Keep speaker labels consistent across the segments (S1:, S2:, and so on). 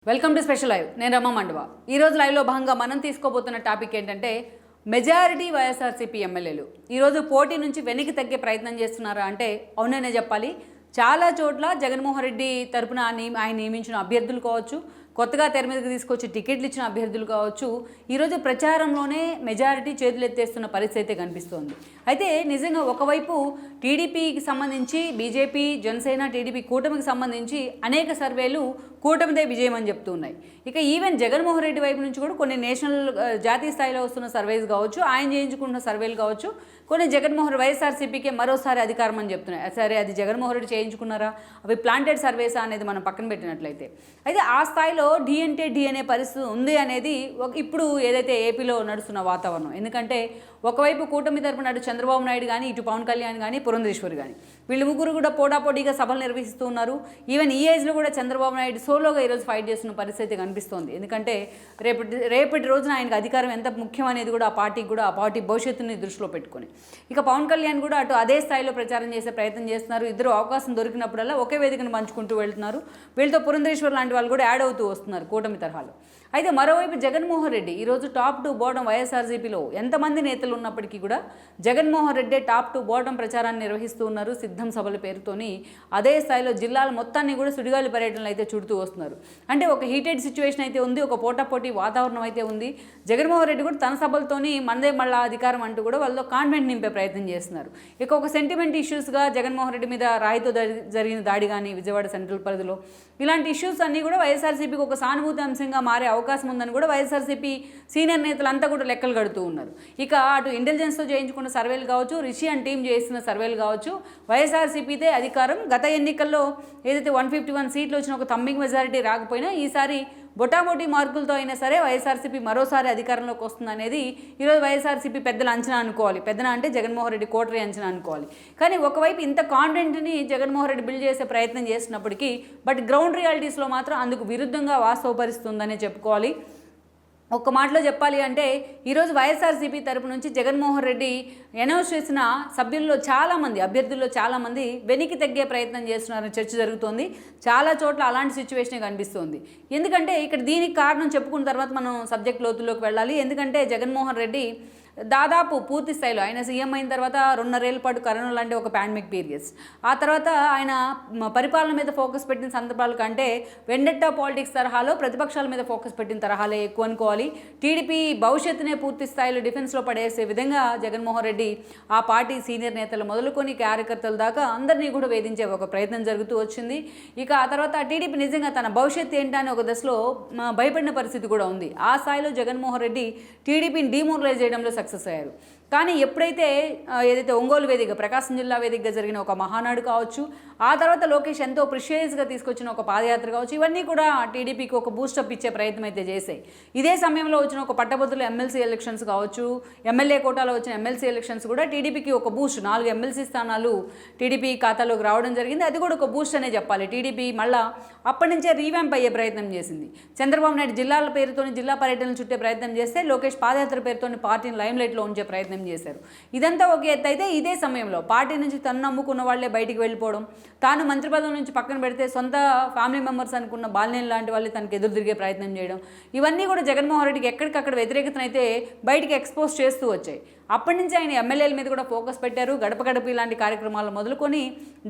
S1: Welcome to special live. నేను రమ్మ మండవ. ఈరోజు లైవ్లో భాగంగా మనం తీసుకోబోతున్న టాపిక్ ఏంటంటే మెజారిటీ వైఎస్ఆర్సీపీ ఎమ్మెల్యేలు ఈరోజు పోటీ నుంచి వెనక్కి తగ్గే ప్రయత్నం చేస్తున్నారా అంటే అవుననే చెప్పాలి. చాలా చోట్ల జగన్మోహన్ రెడ్డి తరపున ఆయన నియమించిన అభ్యర్థులు కావచ్చు, కొత్తగా తెర మీదకి తీసుకొచ్చి టికెట్లు ఇచ్చిన అభ్యర్థులు కావచ్చు, ఈరోజు ప్రచారంలోనే మెజారిటీ చేతులు ఎత్తేస్తున్న పరిస్థితి అయితే కనిపిస్తోంది. అయితే నిజంగా ఒకవైపు టీడీపీకి సంబంధించి బీజేపీ, జనసేన, టీడీపీ కూటమికి సంబంధించి అనేక సర్వేలు కూటమిదే విజయం అని చెప్తూ ఉన్నాయి. ఇక ఈవెన్ జగన్మోహన్ రెడ్డి వైపు నుంచి కూడా కొన్ని జాతీయ స్థాయిలో వస్తున్న సర్వేస్ కావచ్చు, ఆయన చేయించుకున్న సర్వేలు కావచ్చు, కొన్ని వైఎస్ఆర్సీపీకే మరోసారి అధికారం అని చెప్తున్నాయి. సరే, అది జగన్మోహన్ రెడ్డి చేయించుకున్నారా, అవి ప్లాంటెడ్ సర్వేసా అనేది మనం పక్కన పెట్టినట్లయితే అయితే ఆ స్థాయిలో డి అంటే డి అనే పరిస్థితి ఉంది అనేది ఇప్పుడు ఏదైతే ఏపీలో నడుస్తున్న వాతావరణం. ఎందుకంటే ఒకవైపు కూటమి తరపున అటు చంద్రబాబు నాయుడు కానీ, ఇటు పవన్ కళ్యాణ్ కానీ, పురంధేశ్వరి కానీ, వీళ్ళు ముగ్గురు కూడా పోటాపోటీగా సభలు నిర్వహిస్తూ ఉన్నారు. ఈవెన్ ఈ ఏజ్లో కూడా చంద్రబాబు నాయుడు సోలోగా ఈరోజు ఫైట్ చేస్తున్న పరిస్థితి కనిపిస్తోంది. ఎందుకంటే రేపటి రోజున ఆయనకు అధికారం ఎంత ముఖ్యం అనేది కూడా ఆ పార్టీ భవిష్యత్తుని దృష్టిలో పెట్టుకొని, ఇక పవన్ కళ్యాణ్ కూడా అటు అదే స్థాయిలో ప్రచారం చేసే ప్రయత్నం చేస్తున్నారు. ఇద్దరు అవకాశం దొరికినప్పుడల్లా ఒకే వేదికను పంచుకుంటూ వెళ్తున్నారు. వీళ్ళతో పురంధేశ్వర్ లాంటి వాళ్ళు కూడా యాడ్ అవుతూ వస్తున్నారు కూటమి తరహాలో. అయితే మరోవైపు జగన్మోహన్ రెడ్డి ఈరోజు టాప్ టు బాటం వైఎస్ఆర్సీపీలో ఎంతమంది నేతలు ఉన్నప్పటికీ కూడా Jaganmohan Reddy top to bottom ప్రచారాన్ని నిర్వహిస్తూ ఉన్నారు. సిద్ధం సభల పేరుతోని అదే స్థాయిలో జిల్లాల మొత్తాన్ని కూడా సుడిగాలి పర్యటనలు అయితే చుడుతూ వస్తున్నారు. అంటే ఒక హీటెడ్ సిచ్యువేషన్ అయితే ఉంది, ఒక పోటాపోటీ వాతావరణం అయితే ఉంది. జగన్మోహన్ రెడ్డి కూడా తన సభలతోని మనదే మళ్ళా అధికారం అంటూ కూడా వాళ్ళలో కాన్ఫిడెంట్ నింపే ప్రయత్నం చేస్తున్నారు. ఇక ఒక సెంటిమెంట్ ఇష్యూస్గా జగన్మోహన్ రెడ్డి మీద రాయితో జరిగిన దాడి కానీ విజయవాడ సెంట్రల్ పరిధిలో, ఇలాంటి ఇష్యూస్ అన్నీ కూడా వైఎస్ఆర్సీపీకి ఒక సానుభూతి అంశంగా మారే అవకాశం ఉందని కూడా వైఎస్ఆర్సీపీ సీనియర్ నేతలంతా కూడా లెక్కలు కడుతూ ఉన్నారు. ఇక అటు ఇంటెలిజెన్స్తో చేయించుకున్న సర్వేలు కావచ్చు, రిషి అండ్ టీం చేస్తున్న సర్వేలు కావచ్చు, వైఎస్ఆర్సీపీదే అధికారం. గత ఎన్నికల్లో ఏదైతే 151 సీట్లు వచ్చిన ఒక తమ్మింగ్ మెజారిటీ రాకపోయినా ఈసారి బొటాబొటీ మార్కులతో అయినా సరే వైఎస్ఆర్సీపీ మరోసారి అధికారంలోకి వస్తుంది అనేది ఈరోజు వైఎస్ఆర్సీపీ పెద్దల అంచనా అనుకోవాలి. పెద్దన అంటే జగన్మోహన్ రెడ్డి కోటరీ అంచనా అనుకోవాలి. కానీ ఒకవైపు ఇంత కాన్ఫిడెంట్ని జగన్మోహన్ రెడ్డి బిల్డ్ చేసే ప్రయత్నం చేసినప్పటికీ బట్ గ్రౌండ్ రియాలిటీస్లో మాత్రం అందుకు విరుద్ధంగా వాస్తవపరుస్తుందనే చెప్పుకోవాలి. ఒక్క మాటలో చెప్పాలి అంటే ఈరోజు వైఎస్ఆర్సీపీ తరపు నుంచి జగన్మోహన్ రెడ్డి అనౌన్స్ చేసిన సభ్యుల్లో చాలామంది, అభ్యర్థుల్లో చాలామంది వెనక్కి తగ్గే ప్రయత్నం చేస్తున్నారని చర్చ జరుగుతోంది. చాలా చోట్ల అలాంటి సిచ్యువేషనే కనిపిస్తుంది. ఎందుకంటే ఇక్కడ దీనికి కారణం చెప్పుకున్న తర్వాత మనం సబ్జెక్ట్ లోతుల్లోకి వెళ్ళాలి. ఎందుకంటే జగన్మోహన్ రెడ్డి దాదాపు పూర్తి స్థాయిలో ఆయన సీఎం అయిన తర్వాత 2.5 ఏళ్ల పాటు కరోనా లాంటి ఒక పాండమిక్ పీరియడ్స్, ఆ తర్వాత ఆయన పరిపాలన మీద ఫోకస్ పెట్టిన సందర్భాల కంటే వెండెట్టా పాలిటిక్స్ తరహాలో ప్రతిపక్షాల మీద ఫోకస్ పెట్టిన తరహాలే ఎక్కువ అనుకోవాలి. టీడీపీ భవిష్యత్తునే పూర్తి స్థాయిలో డిఫెన్స్లో పడేసే విధంగా జగన్మోహన్ రెడ్డి ఆ పార్టీ సీనియర్ నేతలు మొదలుకొని కార్యకర్తల దాకా అందరినీ కూడా వేధించే ఒక ప్రయత్నం జరుగుతూ వచ్చింది. ఇక ఆ తర్వాత టీడీపీ నిజంగా తన భవిష్యత్తు ఏంటని ఒక దశలో భయపడిన పరిస్థితి కూడా ఉంది. ఆ స్థాయిలో జగన్మోహన్ రెడ్డి టీడీపీని డిమోరలైజ్ చేయడంలో సక్సెస్ అయ్యారు. కానీ ఎప్పుడైతే ఏదైతే ఒంగోలు వేదిక, ప్రకాశం జిల్లా వేదికగా జరిగిన ఒక మహానాడు కావచ్చు, ఆ తర్వాత లోకేష్ ఎంతో ప్రిషియస్గా తీసుకొచ్చిన ఒక పాదయాత్ర కావచ్చు, ఇవన్నీ కూడా టీడీపీకి ఒక బూస్టప్ ఇచ్చే ప్రయత్నం అయితే చేశాయి. ఇదే సమయంలో వచ్చిన ఒక పట్టభద్రుల ఎమ్మెల్సీ ఎలక్షన్స్ కావచ్చు, ఎమ్మెల్యే కోటాలో వచ్చిన ఎమ్మెల్సీ ఎలక్షన్స్ కూడా టీడీపీకి ఒక బూస్ట్, 4 ఎమ్మెల్సీ స్థానాలు టీడీపీ ఖాతాలోకి రావడం జరిగింది. అది కూడా ఒక బూస్ట్ అనే చెప్పాలి. టీడీపీ మళ్ళా అప్పటి నుంచే రీవ్యాంప్ అయ్యే ప్రయత్నం చేసింది. చంద్రబాబు నాయుడు జిల్లాల పేరుతోని జిల్లా పర్యటనలు చుట్టే ప్రయత్నం చేస్తే లోకేష్ పాదయాత్ర పేరుతోని పార్టీని లైమ్లైట్లో ఉంచే ప్రయత్నం చేశారు. ఇదంతా ఒక ఎత్తు అయితే ఇదే సమయంలో పార్టీ నుంచి తను నమ్ముకున్న వాళ్లే బయటికి వెళ్ళిపోవడం, తాను మంత్రి పదవి నుంచి పక్కన పెడితే సొంత ఫ్యామిలీ మెంబర్స్ అనుకున్న బాలినేని లాంటి వాళ్ళే తనకు ఎదురు తిరిగే ప్రయత్నం చేయడం, ఇవన్నీ కూడా జగన్మోహన్ రెడ్డికి ఎక్కడికక్కడ వ్యతిరేకతను అయితే బయటికి ఎక్స్పోజ్ చేస్తూ వచ్చాయి. అప్పటి నుంచి ఆయన ఎమ్మెల్యేల మీద కూడా ఫోకస్ పెట్టారు. గడప గడప ఇలాంటి కార్యక్రమాలు మొదలుకొని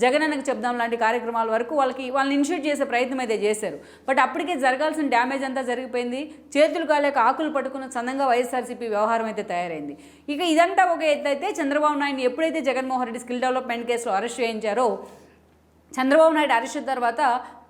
S1: జగనన్నకు చెప్దాం లాంటి కార్యక్రమాల వరకు వాళ్ళని ఇనిషియేట్ చేసే ప్రయత్నం అయితే చేశారు. బట్ అప్పటికే జరగాల్సిన డ్యామేజ్ అంతా జరిగిపోయింది. చేతులు కాలేక ఆకులు పట్టుకున్న సందంగా వైఎస్ఆర్సీపీ వ్యవహారం అయితే తయారైంది. ఇక ఇదంతా ఒక ఎత్తు అయితే చంద్రబాబు నాయుడు ఎప్పుడైతే జగన్మోహన్ రెడ్డి స్కిల్ డెవలప్మెంట్ కేసులో అరెస్ట్ చేయించారో, చంద్రబాబు నాయుడు అరెస్ట్ తర్వాత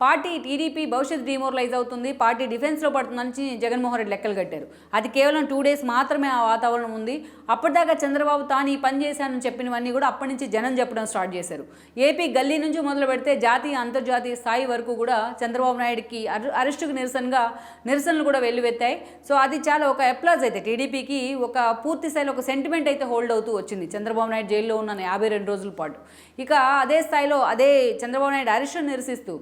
S1: పార్టీ టీడీపీ భవిష్యత్తు డిమోరలైజ్ అవుతుంది, పార్టీ డిఫెన్స్లో పడుతుందని జగన్మోహన్ రెడ్డి లెక్కలు కట్టారు. అది కేవలం 2 days మాత్రమే ఆ వాతావరణం ఉంది. అప్పటిదాకా చంద్రబాబు తాను ఈ పని చేశానని చెప్పినవన్నీ కూడా అప్పటి నుంచి జనం చెప్పడం స్టార్ట్ చేశారు. ఏపీ గల్లీ నుంచి మొదలు పెడితే జాతీయ అంతర్జాతీయ స్థాయి వరకు కూడా చంద్రబాబు నాయుడుకి అరెస్టుకు నిరసనలు కూడా వెల్లువెత్తాయి. సో అది చాలా ఒక అప్లాజ్ అయితే టీడీపీకి ఒక పూర్తి స్థాయిలో ఒక సెంటిమెంట్ అయితే హోల్డ్ అవుతూ వచ్చింది చంద్రబాబు నాయుడు జైల్లో ఉన్న 52 రోజుల పాటు. ఇక అదే స్థాయిలో అదే చంద్రబాబు నాయుడు అరెస్టును నిరసిస్తూ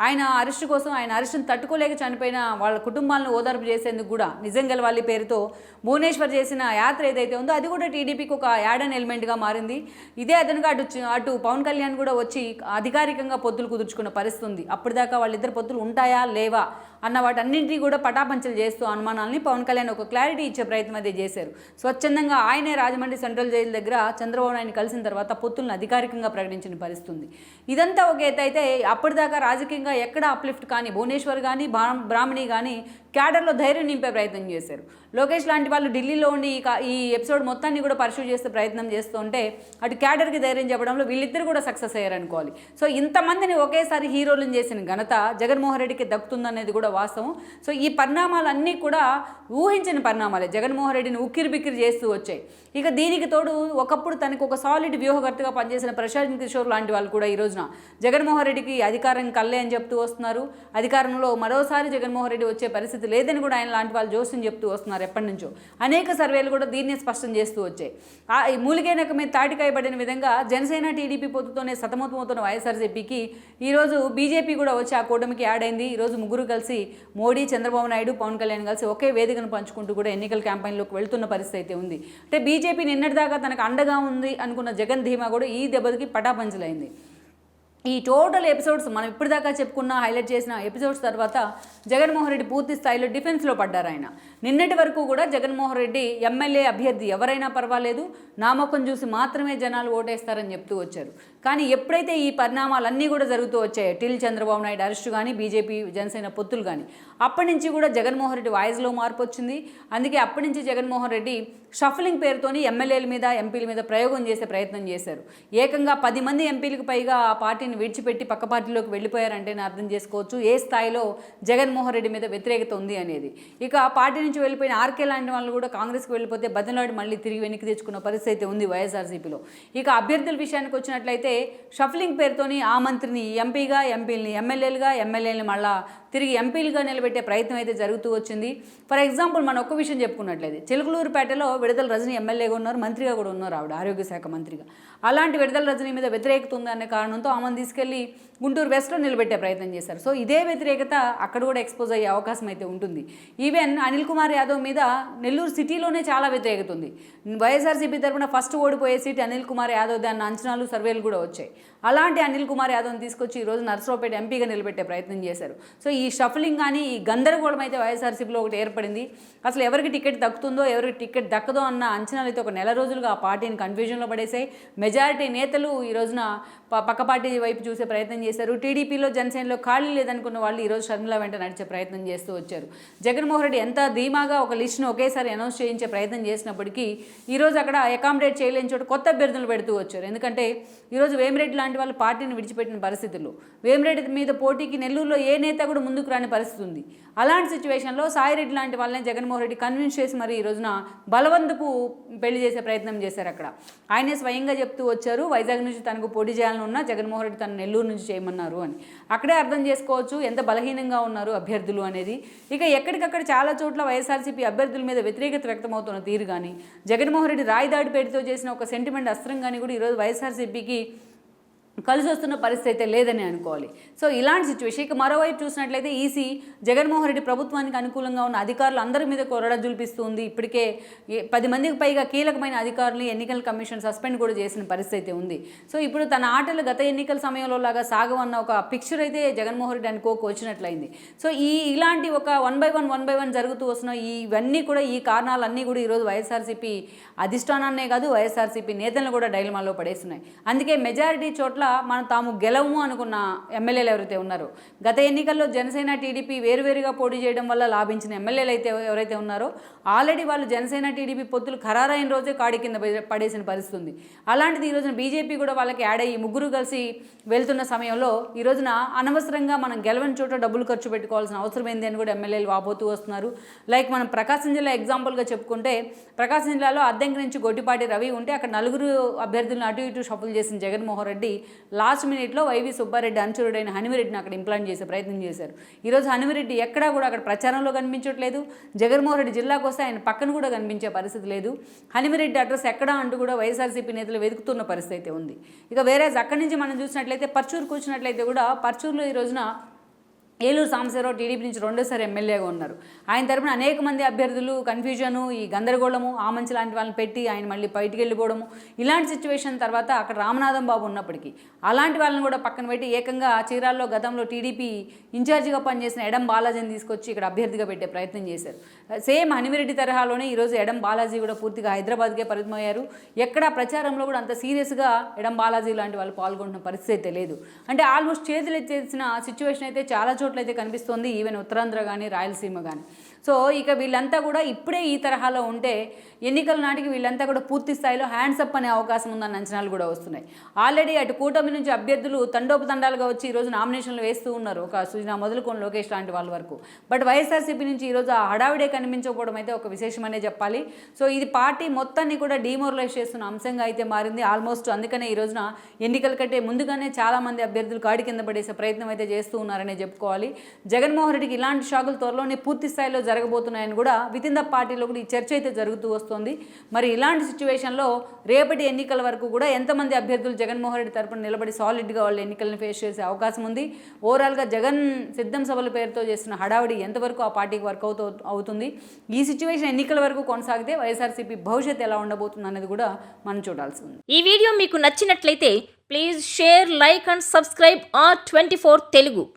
S1: ఆయన అరెస్టు కోసం, ఆయన అరెస్టును తట్టుకోలేక చనిపోయిన వాళ్ళ కుటుంబాలను ఓదార్పు చేసేందుకు కూడా నిజం గెలవాలి పేరుతో భువనేశ్వర్ చేసిన యాత్ర ఏదైతే ఉందో అది కూడా టీడీపీకి ఒక యాడ్ అండ్ ఎలిమెంట్గా మారింది. ఇదే అదనంగా అటు పవన్ కళ్యాణ్ కూడా వచ్చి అధికారికంగా పొత్తులు కుదుర్చుకున్న పరిస్థితి ఉంది. అప్పటిదాకా వాళ్ళిద్దరు పొత్తులు ఉంటాయా లేవా అన్న వాటన్నింటినీ కూడా పటాపంచలు చేస్తూ అనుమానాలని పవన్ కళ్యాణ్ ఒక క్లారిటీ ఇచ్చే ప్రయత్నం అయితే చేశారు. స్వచ్ఛందంగా ఆయనే రాజమండ్రి సెంట్రల్ జైలు దగ్గర చంద్రబాబు నాయుడు కలిసిన తర్వాత పొత్తులను అధికారికంగా ప్రకటించిన పరిస్థితి ఉంది. ఇదంతా ఒక ఎత్తు అయితే అప్పటిదాకా రాజకీయంగా ఎక్కడ అప్లిఫ్ట్ కానీ భువనేశ్వర్ కానీ బ్రాహ్మణి కానీ క్యాడర్లో ధైర్యం నింపే ప్రయత్నం చేశారు. లోకేష్ లాంటి వాళ్ళు ఢిల్లీలో ఉండి ఈ ఎపిసోడ్ మొత్తాన్ని కూడా పర్సూ చేసే ప్రయత్నం చేస్తుంటే అటు క్యాడర్కి ధైర్యం చెప్పడంలో వీళ్ళిద్దరు కూడా సక్సెస్ అయ్యారనుకోవాలి. సో ఇంతమందిని ఒకేసారి హీరోలను చేసిన ఘనత జగన్మోహన్ రెడ్డికి దక్కుతుందనేది కూడా వాస్తవం. సో ఈ పరిణామాలన్నీ కూడా ఊహించిన పరిణామాలే, జగన్మోహన్ రెడ్డిని ఉక్కిరి బిక్కిరి చేస్తూ వచ్చాయి. ఇక దీనికి తోడు ఒకప్పుడు తనకు ఒక సాలిడ్ వ్యూహకర్తగా పనిచేసిన ప్రశాంత్ కిషోర్ లాంటి వాళ్ళు కూడా ఈ రోజున జగన్మోహన్ రెడ్డికి అధికారం కల్లే అని చెప్తూ వస్తున్నారు. అధికారంలో మరోసారి జగన్మోహన్ రెడ్డి వచ్చే పరిస్థితి లేదని కూడా ఆయన లాంటి వాళ్ళు జోస్యం చెప్తూ వస్తున్నారు ఎప్పటి నుంచో. అనేక సర్వేలు కూడా దీన్నే స్పష్టం చేస్తూ వచ్చాయి. ఈ మూలిగైనక మీద తాటికాయబడిన విధంగా జనసేన టీడీపీ పొత్తుతోనే సతమతమవుతున్న వైఎస్ఆర్సీపీకి ఈరోజు బీజేపీ కూడా వచ్చి ఆ కూటమికి యాడ్ అయింది. ఈరోజు ముగ్గురు కలిసి మోడీ, చంద్రబాబు నాయుడు, పవన్ కళ్యాణ్ కలిసి ఒకే వేదికను పంచుకుంటూ కూడా ఎన్నికల క్యాంపెయిన్లోకి వెళ్తున్న పరిస్థితి అయితే ఉంది. అంటే బీజేపీ నిన్నటిదాకా తనకు అండగా ఉంది అనుకున్న జగన్ ధీమా కూడా ఈ దెబ్బకి పటాపంచలైంది. ఈ టోటల్ ఎపిసోడ్స్ మనం ఇప్పటిదాకా చెప్పుకున్న హైలైట్ చేసిన ఎపిసోడ్స్ తర్వాత జగన్మోహన్ రెడ్డి పూర్తి స్థాయిలో డిఫెన్స్లో పడ్డారు. ఆయన నిన్నటి వరకు కూడా జగన్మోహన్ రెడ్డి ఎమ్మెల్యే అభ్యర్థి ఎవరైనా పర్వాలేదు, నా ముఖం చూసి మాత్రమే జనాలు ఓటేస్తారని చెప్తూ వచ్చారు. కానీ ఎప్పుడైతే ఈ పరిణామాలన్నీ కూడా జరుగుతూ వచ్చాయి, టిల్ చంద్రబాబు నాయుడు అరెస్టు కానీ బీజేపీ జనసేన పొత్తులు కానీ, అప్పటి నుంచి కూడా జగన్మోహన్ రెడ్డి వాయిస్లో మార్పు వచ్చింది. అందుకే అప్పటి నుంచి జగన్మోహన్ రెడ్డి షఫలింగ్ పేరుతోని ఎమ్మెల్యేల మీద ఎంపీల మీద ప్రయోగం చేసే ప్రయత్నం చేశారు. ఏకంగా 10 మంది ఎంపీలకు పైగా ఆ పార్టీని విడిచిపెట్టి పక్క పార్టీలోకి వెళ్ళిపోయారంటేనే అర్థం చేసుకోవచ్చు ఏ స్థాయిలో జగన్మోహన్ రెడ్డి మీద వ్యతిరేకత ఉంది అనేది. ఇక పార్టీ నుంచి వెళ్ళిపోయిన ఆర్కే లాంటి వాళ్ళు కూడా కాంగ్రెస్కి వెళ్ళిపోతే బదిలాడి మళ్ళీ తిరిగి వెనక్కి తెచ్చుకున్న పరిస్థితి ఉంది వైఎస్ఆర్సీపీలో. ఇక అభ్యర్థుల విషయానికి వచ్చినట్లయితే షఫలింగ్ పేరుతోని ఆ మంత్రిని ఎంపీగా, ఎంపీలని ఎమ్మెల్యేలుగా, ఎమ్మెల్యేలని మళ్ళా తిరిగి ఎంపీలుగా నిలబెట్టే ప్రయత్నం అయితే జరుగుతూ వచ్చింది. ఫర్ ఎగ్జాంపుల్ మనం ఒక్క విషయం చెప్పుకున్నట్లయితే చిలుకలూరుపేటలో విడుదల రజని ఎమ్మెల్యేగా ఉన్నారు, మంత్రిగా కూడా ఉన్నారు ఆవిడ, ఆరోగ్య శాఖ మంత్రిగా. అలాంటి విడుదల రజని మీద వ్యతిరేకత ఉందనే కారణంతో ఆమెను తీసుకెళ్లి గుంటూరు వెస్ట్లో నిలబెట్టే ప్రయత్నం చేశారు. సో ఇదే వ్యతిరేకత అక్కడ కూడా ఎక్స్పోజ్ అయ్యే అవకాశం అయితే ఉంటుంది. ఈవెన్ అనిల్ కుమార్ యాదవ్ మీద నెల్లూరు సిటీలోనే చాలా వ్యతిరేకత ఉంది. వైఎస్ఆర్సీపీ తరఫున ఫస్ట్ ఓడిపోయే సీట్ అనిల్ కుమార్ యాదవ్ అన్న అంచనాలు, సర్వేలు కూడా వచ్చాయి. అలాంటి అనిల్ కుమార్ యాదవ్ని తీసుకొచ్చి ఈరోజు నర్సరావుపేట ఎంపీగా నిలబెట్టే ప్రయత్నం చేశారు. సో ఈ షఫలింగ్ కానీ ఈ గందరగోళం అయితే వైఎస్ఆర్సీపీలో ఒకటి ఏర్పడింది. అసలు ఎవరికి టికెట్ దక్కుతుందో ఎవరికి టికెట్ దక్కదో అన్న అంచనాలు అయితే ఒక నెల రోజులుగా ఆ పార్టీని కన్ఫ్యూజన్లో పడేసాయి. మెజారిటీ నేతలు ఈ రోజున పక్క పార్టీ వైపు చూసే ప్రయత్నం చేశారు. టీడీపీలో జనసేనలో ఖాళీ లేదనుకున్న వాళ్ళు ఈరోజు షర్మిల వెంట నడిచే ప్రయత్నం చేస్తూ వచ్చారు. జగన్మోహన్ రెడ్డి ఎంత ధీమాగా ఒక లిస్టును ఒకేసారి అనౌన్స్ చేయించే ప్రయత్నం చేసినప్పటికీ ఈరోజు అక్కడ అకామిడేట్ చేయలేని చోట కొత్త అభ్యర్థులు పెడుతూ వచ్చారు. ఎందుకంటే ఈరోజు వేమిరెడ్డి లాంటి వాళ్ళు పార్టీని విడిచిపెట్టిన పరిస్థితుల్లో, వేమిరెడ్డి మీద పోటీకి నెల్లూరులో ఏ నేత కూడా ముందుకు రాని పరిస్థితి ఉంది. అలాంటి సిచ్యువేషన్లో సాయిరెడ్డి లాంటి వాళ్ళని జగన్మోహన్ రెడ్డి కన్విన్స్ చేసి మరి ఈ రోజున బలవంతపు పెళ్లి చేసే ప్రయత్నం చేశారు. అక్కడ ఆయనే స్వయంగా చెప్తూ వచ్చారు, వైజాగ్ నుంచి తనకు పోటీ చేయాలని ఉన్నా జగన్మోహన్ రెడ్డి తను నెల్లూరు నుంచి చేయమన్నారు అని. అక్కడే అర్థం చేసుకోవచ్చు ఎంత బలహీనంగా ఉన్నారు అభ్యర్థులు అనేది. ఇక ఎక్కడికక్కడ చాలా చోట్ల వైఎస్ఆర్సీపీ అభ్యర్థుల మీద వ్యతిరేకత వ్యక్తమవుతున్న తీరు కానీ, జగన్మోహన్ రెడ్డి రాయిదాడి పేరుతో చేసిన ఒక సెంటిమెంట్ అస్త్రం కానీ కూడా ఈరోజు వైఎస్ఆర్సీపీకి కలిసి వస్తున్న పరిస్థితి అయితే లేదని అనుకోవాలి. సో ఇలాంటి సిచ్యువేషన్. ఇక మరోవైపు చూసినట్లయితే ఈసీ జగన్మోహన్ రెడ్డి ప్రభుత్వానికి అనుకూలంగా ఉన్న అధికారులు అందరి మీద కొరడ జుల్పిస్తుంది. ఇప్పటికే 10 మందికి పైగా కీలకమైన అధికారులు ఎన్నికల కమిషన్ సస్పెండ్ కూడా చేసిన పరిస్థితి అయితే ఉంది. సో ఇప్పుడు తన ఆటలు గత ఎన్నికల సమయంలో లాగా సాగవన్న ఒక పిక్చర్ అయితే జగన్మోహన్ రెడ్డి అనుకోకు వచ్చినట్లయింది. సో ఇలాంటి ఒక 1 by 1 జరుగుతూ వస్తున్న ఇవన్నీ కూడా ఈ కారణాలన్నీ కూడా ఈరోజు వైఎస్ఆర్సీపీ అధిష్టానాన్నే కాదు వైఎస్ఆర్సీపీ నేతలను కూడా డైలమాలో పడేస్తున్నాయి. అందుకే మెజారిటీ చోట్ల మనం తాము గెలవము అనుకున్న ఎమ్మెల్యేలు ఎవరైతే ఉన్నారో, గత ఎన్నికల్లో జనసేన టీడీపీ వేరువేరుగా పోటీ చేయడం వల్ల లాభించిన ఎమ్మెల్యేలు అయితే ఎవరైతే ఉన్నారో ఆల్రెడీ వాళ్ళు జనసేన టీడీపీ పొత్తులు ఖరారైన రోజే కాడి కింద పడేసిన పరిస్థితి ఉంది. అలాంటిది ఈ రోజున బీజేపీ కూడా వాళ్ళకి యాడ్ అయ్యి ముగ్గురు కలిసి వెళ్తున్న సమయంలో ఈ రోజున అనవసరంగా మనం గెలవని చోట డబ్బులు ఖర్చు పెట్టుకోవాల్సిన అవసరం ఏంది అని కూడా ఎమ్మెల్యేలు వాపోతూ వస్తున్నారు. లైక్ మనం ప్రకాశం జిల్లా ఎగ్జాంపుల్గా చెప్పుకుంటే, ప్రకాశం జిల్లాలో అద్దెంకి నుంచి గొడ్డిపాటి రవి ఉంటే అక్కడ 4 అభ్యర్థులను అటు ఇటు షఫుల్ చేసిన జగన్మోహన్ రెడ్డి లాస్ట్ మినిట్లో వైవి సుబ్బారెడ్డి అనుచరుడైన హనుమిరెడ్డిని అక్కడ ఇంప్లాంట్ చేసే ప్రయత్నం చేశారు. ఈరోజు హనుమిరెడ్డి ఎక్కడా కూడా అక్కడ ప్రచారంలో కనిపించట్లేదు. జగన్మోహన్ రెడ్డి జిల్లాకు వస్తే ఆయన పక్కన కూడా కనిపించే పరిస్థితి లేదు. హనుమిరెడ్డి అడ్రస్ ఎక్కడా అంటూ కూడా వైఎస్ఆర్సీపీ నేతలు వెతుకుతున్న పరిస్థితి అయితే ఉంది. ఇక వేరే అక్కడి నుంచి మనం చూసినట్లయితే పర్చూరుకు వచ్చినట్లయితే కూడా పర్చూరులో ఈ రోజున ఏలూరు సాంబశివరావు టీడీపీ నుంచి రెండోసారి ఎమ్మెల్యేగా ఉన్నారు. ఆయన తరపున అనేక మంది అభ్యర్థులు కన్ఫ్యూజను, ఈ గందరగోళము, ఆమంచి లాంటి వాళ్ళని పెట్టి ఆయన మళ్ళీ బయటికి వెళ్ళిపోవడము, ఇలాంటి సిచ్యువేషన్ తర్వాత అక్కడ రామనాథం బాబు ఉన్నప్పటికీ అలాంటి వాళ్ళని కూడా పక్కన పెట్టి ఏకంగా చీరాల్లో గతంలో టీడీపీ ఇన్ఛార్జిగా పనిచేసిన ఎడం బాలాజీని తీసుకొచ్చి ఇక్కడ అభ్యర్థిగా పెట్టే ప్రయత్నం చేశారు. సేమ్ హనిమిరెడ్డి తరహాలోనే ఈరోజు ఎడం బాలాజీ కూడా పూర్తిగా హైదరాబాద్కే పరిమితమయ్యారు. ఎక్కడా ప్రచారంలో కూడా అంత సీరియస్గా ఎడం బాలాజీ లాంటి వాళ్ళు పాల్గొంటున్న పరిస్థితి అయితే లేదు. అంటే ఆల్మోస్ట్ చేతులు ఎత్తేసిన సిచ్యువేషన్ అయితే చాలా చోట్ల అయితే కనిపిస్తోంది, ఈవెన్ ఉత్తరాంధ్ర కానీ రాయలసీమ కానీ. సో ఇక వీళ్ళంతా కూడా ఇప్పుడే ఈ తరహాలో ఉంటే ఎన్నికల నాటికి వీళ్ళంతా కూడా పూర్తి స్థాయిలో హ్యాండ్స్ అప్ అనే అవకాశం ఉందన్న అంచనాలు కూడా వస్తున్నాయి. ఆల్రెడీ అటు కూటమి నుంచి అభ్యర్థులు తండోపతండాలుగా వచ్చి ఈరోజు నామినేషన్లు వేస్తూ ఉన్నారు, ఒక సుజనా మొదలుకొని లోకేష్ లాంటి వాళ్ళ వరకు. బట్ వైఎస్ఆర్సీపీ నుంచి ఈరోజు ఆ హడావిడే కనిపించకపోవడం అయితే ఒక విశేషమనే చెప్పాలి. సో ఇది పార్టీ మొత్తాన్ని కూడా డిమోరలైజ్ చేస్తున్న అంశంగా అయితే మారింది ఆల్మోస్ట్. అందుకనే ఈ రోజున ఎన్నికల కంటే ముందుగానే చాలామంది అభ్యర్థులు కాడి కింద పడేసే ప్రయత్నం అయితే చేస్తూ ఉన్నారనే చెప్పుకోవాలి. జగన్మోహన్ రెడ్డికి ఇలాంటి షాకులు త్వరలోనే పూర్తి స్థాయిలో జరగబోతున్నాయని కూడా విత్ ఇన్ ద పార్టీలో కూడా ఈ చర్చ అయితే జరుగుతూ వస్తుంది. మరి ఇలాంటి సిచ్యువేషన్లో రేపటి ఎన్నికల వరకు కూడా ఎంతమంది అభ్యర్థులు జగన్మోహన్ రెడ్డి తరపున నిలబడి సాలిడ్గా వాళ్ళు ఎన్నికలను ఫేస్ చేసే అవకాశం ఉంది. ఓవరాల్గా జగన్ సిద్ధం సభల పేరుతో చేసిన హడావిడి ఎంతవరకు ఆ పార్టీకి వర్క్ అవుతుంది, ఈ సిచ్యువేషన్ ఎన్నికల వరకు కొనసాగితే వైఎస్ఆర్సీపీ భవిష్యత్తు ఎలా ఉండబోతుంది అనేది కూడా మనం చూడాల్సి ఉంది.
S2: ఈ వీడియో మీకు నచ్చినట్లయితే please share, like and subscribe R24 Telugu.